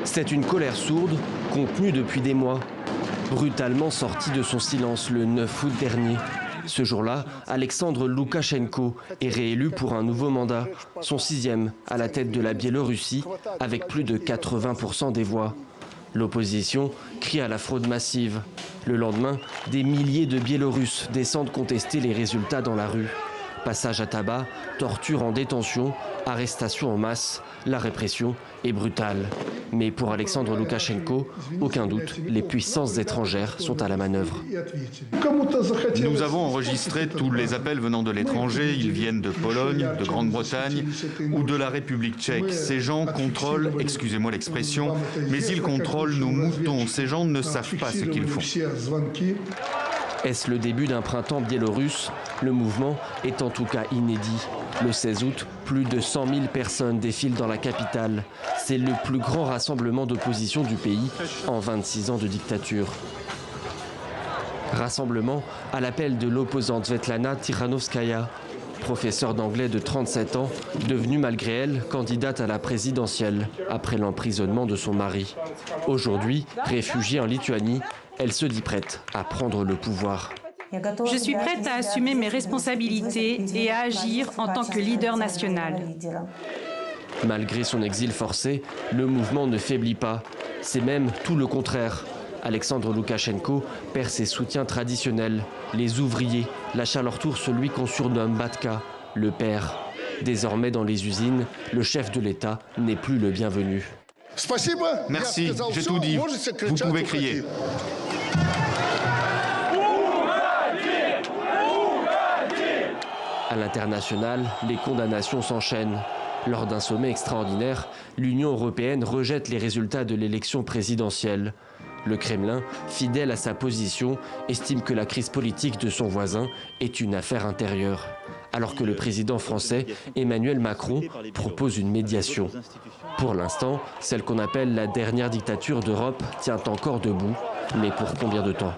C'est une colère sourde, contenue depuis des mois, brutalement sortie de son silence le 9 août dernier. Ce jour-là, Alexandre Loukachenko est réélu pour un nouveau mandat, son 6e à la tête de la Biélorussie, avec plus de 80% des voix. L'opposition crie à la fraude massive. Le lendemain, des milliers de Biélorusses descendent contester les résultats dans la rue. Passage à tabac, torture en détention, arrestation en masse, la répression est brutale. Mais pour Alexandre Loukachenko, aucun doute, les puissances étrangères sont à la manœuvre. Nous avons enregistré tous les appels venant de l'étranger. Ils viennent de Pologne, de Grande-Bretagne ou de la République tchèque. Ces gens contrôlent, excusez-moi l'expression, mais ils contrôlent nos moutons. Ces gens ne savent pas ce qu'ils font. Est-ce le début d'un printemps biélorusse? Le mouvement est en tout cas inédit. Le 16 août, plus de 100 000 personnes défilent dans la capitale. C'est le plus grand rassemblement d'opposition du pays en 26 ans de dictature. Rassemblement à l'appel de l'opposante Svetlana Tikhanovskaya, professeure d'anglais de 37 ans, devenue malgré elle candidate à la présidentielle après l'emprisonnement de son mari. Aujourd'hui, réfugiée en Lituanie, elle se dit prête à prendre le pouvoir. Je suis prête à assumer mes responsabilités et à agir en tant que leader national. Malgré son exil forcé, le mouvement ne faiblit pas. C'est même tout le contraire. Alexandre Loukachenko perd ses soutiens traditionnels. Les ouvriers lâchent à leur tour celui qu'on surnomme Batka, le père. Désormais dans les usines, le chef de l'État n'est plus le bienvenu. Merci, j'ai tout dit. Vous pouvez crier. À l'international, les condamnations s'enchaînent. Lors d'un sommet extraordinaire, l'Union européenne rejette les résultats de l'élection présidentielle. Le Kremlin, fidèle à sa position, estime que la crise politique de son voisin est une affaire intérieure. Alors que le président français, Emmanuel Macron, propose une médiation. Pour l'instant, celle qu'on appelle la dernière dictature d'Europe tient encore debout. Mais pour combien de temps ?